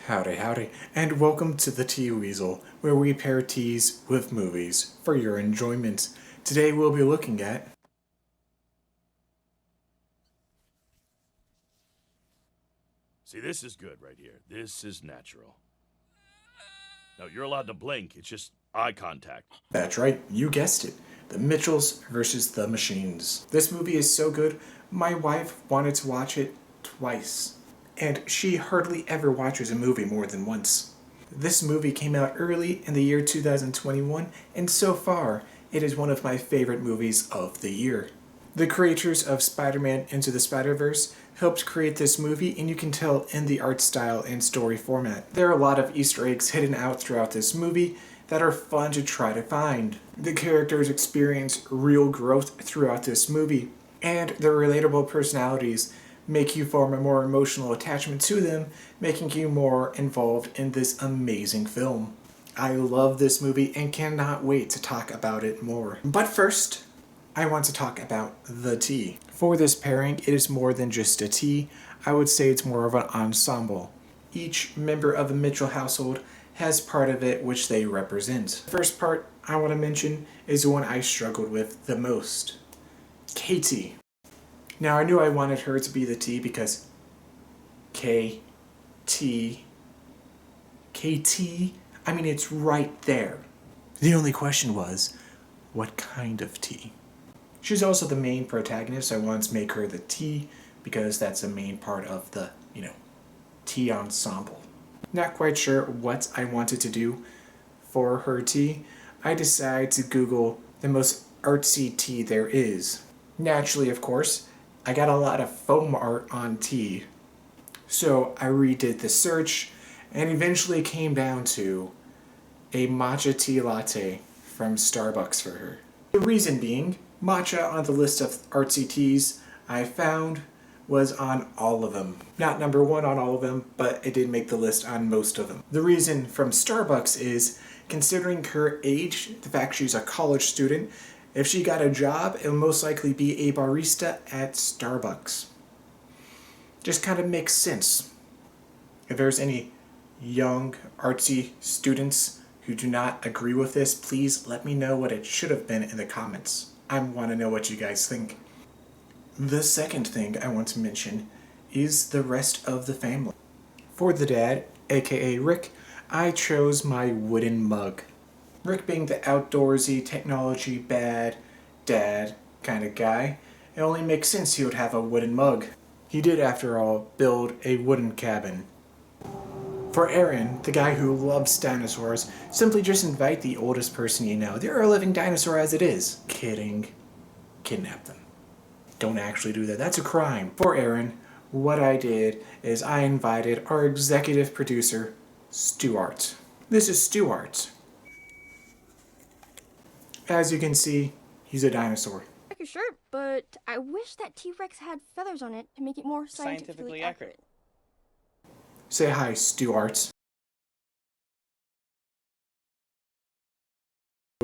Howdy, howdy, and welcome to the Tea Weasel, where we pair teas with movies for your enjoyment. Today we'll be looking at... See, this is good right here. This is natural. No, you're allowed to blink. It's just eye contact. That's right, you guessed it. The Mitchells versus the Machines. This movie is so good, my wife wanted to watch it twice. And she hardly ever watches a movie more than once. This movie came out early in the year 2021, and so far, it is one of my favorite movies of the year. The creators of Spider-Man Into the Spider-Verse helped create this movie, and you can tell in the art style and story format. There are a lot of Easter eggs hidden out throughout this movie that are fun to try to find. The characters experience real growth throughout this movie, and their relatable personalities make you form a more emotional attachment to them, making you more involved in this amazing film. I love this movie and cannot wait to talk about it more. But first, I want to talk about the tea. For this pairing, it is more than just a tea. I would say it's more of an ensemble. Each member of the Mitchell household has part of it which they represent. The first part I want to mention is the one I struggled with the most. Katie. Now, I knew I wanted her to be the T because K-T, I mean, it's right there. The only question was, what kind of tea? She's also the main protagonist, so I wanted to make her the T because that's the main part of the, tea ensemble. Not quite sure what I wanted to do for her tea. I decided to Google the most artsy tea there is. Naturally, of course, I got a lot of foam art on tea. So I redid the search and eventually came down to a matcha tea latte from Starbucks for her. The reason being, matcha on the list of artsy teas I found was on all of them. Not number one on all of them, but it did make the list on most of them. The reason from Starbucks is, considering her age, the fact she's a college student, if she got a job, it would most likely be a barista at Starbucks. Just kind of makes sense. If there's any young, artsy students who do not agree with this, please let me know what it should have been in the comments. I want to know what you guys think. The second thing I want to mention is the rest of the family. For the dad, aka Rick, I chose my wooden mug. Rick being the outdoorsy, technology bad dad kind of guy, it only makes sense he would have a wooden mug. He did, after all, build a wooden cabin. For Aaron, the guy who loves dinosaurs, simply just invite the oldest person you know. They're a living dinosaur as it is. Kidding. Kidnap them. Don't actually do that. That's a crime. For Aaron, what I did is I invited our executive producer, Stuart. This is Stuart. As you can see, he's a dinosaur. Like your shirt, but I wish that T-Rex had feathers on it to make it more scientifically accurate. Say hi, Stuart.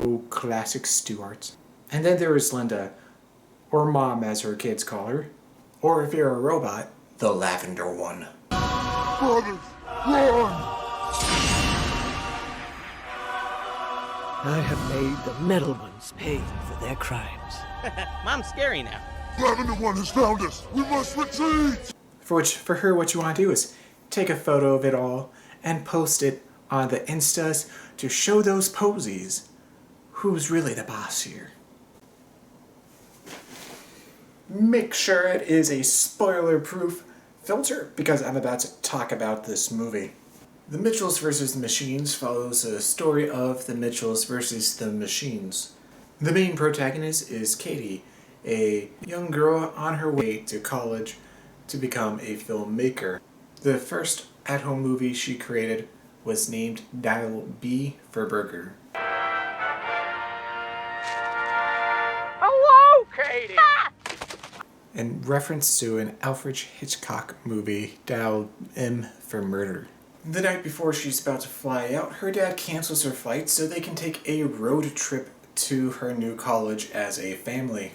Oh, classic Stuart. And then there is Linda, or Mom as her kids call her, or if you're a robot, the lavender one. Brothers, run! I have made the metal ones pay for their crimes. Mom's scary now. Lavender One has found us! We must retreat! For her, what you want to do is take a photo of it all and post it on the Instas to show those posies who's really the boss here. Make sure it is a spoiler-proof filter because I'm about to talk about this movie. The Mitchells vs. the Machines follows the story of the Mitchells versus the Machines. The main protagonist is Katie, a young girl on her way to college to become a filmmaker. The first at-home movie she created was named Dial B for Burger. Hello, Katie! In reference to an Alfred Hitchcock movie, Dial M for Murder. The night before she's about to fly out, her dad cancels her flight so they can take a road trip to her new college as a family.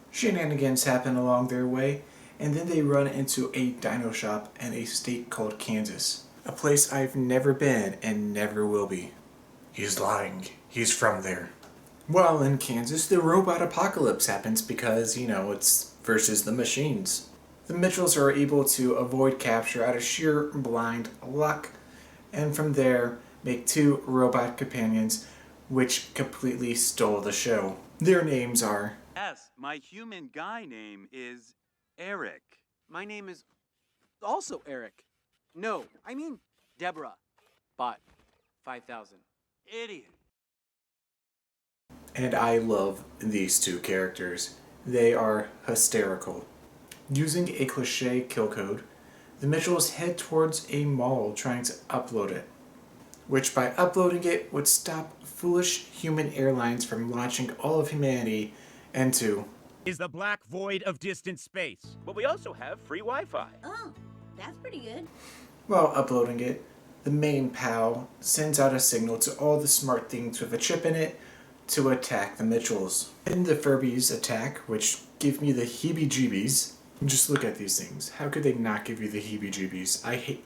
Shenanigans happen along their way, and then they run into a dino shop in a state called Kansas. a place I've never been and never will be. He's lying. He's from there. Well, in Kansas, the robot apocalypse happens because, it's versus the machines. The Mitchells are able to avoid capture out of sheer blind luck, and from there make 2 robot companions which completely stole the show. Their names are... Yes, my human guy name is Eric. My name is also Eric. No, I mean Deborah. Bought 5,000. Idiot. And I love these 2 characters. They are hysterical. Using a cliché kill code, the Mitchells head towards a mall trying to upload it, which by uploading it would stop foolish human airlines from launching all of humanity into is the black void of distant space. But we also have free Wi-Fi. Oh, that's pretty good. While uploading it, the main PAL sends out a signal to all the smart things with a chip in it to attack the Mitchells. And the Furbies attack, which give me the heebie-jeebies. Just look at these things. How could they not give you the heebie-jeebies?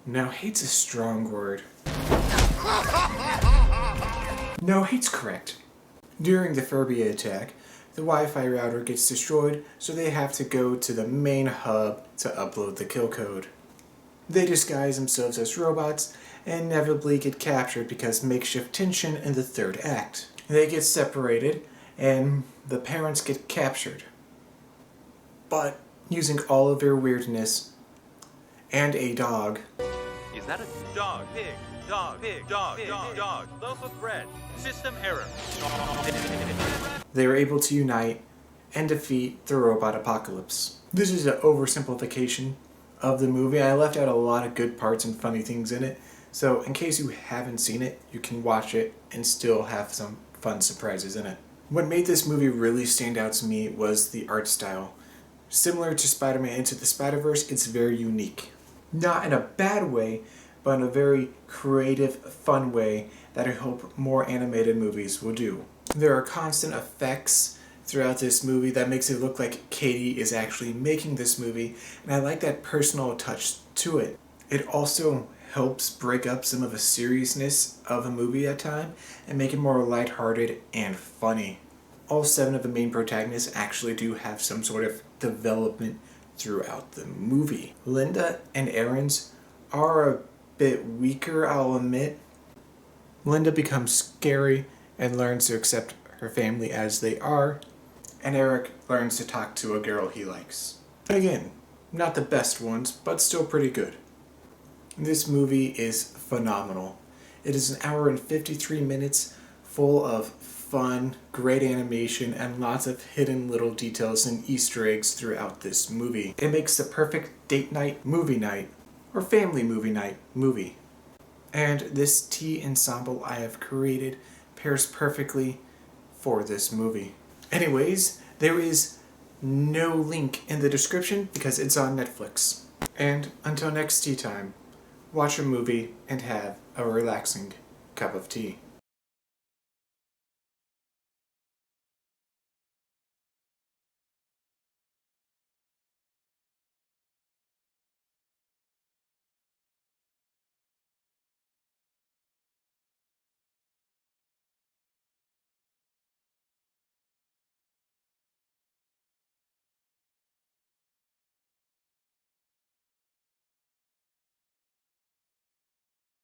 No, hate's a strong word. No, hate's correct. During the Furby attack, the Wi-Fi router gets destroyed, so they have to go to the main hub to upload the kill code. They disguise themselves as robots and inevitably get captured because makeshift tension in the 3rd act. They get separated and the parents get captured. But using all of their weirdness and a dog. Is that a dog? Pig. Dog. Pig. Dog. Pig. Dog. Loaf of bread. System error. They are able to unite and defeat the robot apocalypse. This is an oversimplification of the movie. I left out a lot of good parts and funny things in it, so in case you haven't seen it, you can watch it and still have some fun surprises in it. What made this movie really stand out to me was the art style. Similar to Spider-Man Into the Spider-Verse, it's very unique. Not in a bad way, but in a very creative, fun way that I hope more animated movies will do. There are constant effects throughout this movie that makes it look like Katie is actually making this movie, and I like that personal touch to it. It also helps break up some of the seriousness of a movie at times and make it more lighthearted and funny. All 7 of the main protagonists actually do have some sort of development throughout the movie. Linda and Aaron's are a bit weaker, I'll admit. Linda becomes scary and learns to accept her family as they are, and Eric learns to talk to a girl he likes. Again, not the best ones, but still pretty good. This movie is phenomenal. It is 1 hour and 53 minutes full of fun, great animation, and lots of hidden little details and Easter eggs throughout this movie. It makes the perfect date night, or family movie night movie. And this tea ensemble I have created pairs perfectly for this movie. Anyways, there is no link in the description because it's on Netflix. And until next tea time, watch a movie and have a relaxing cup of tea.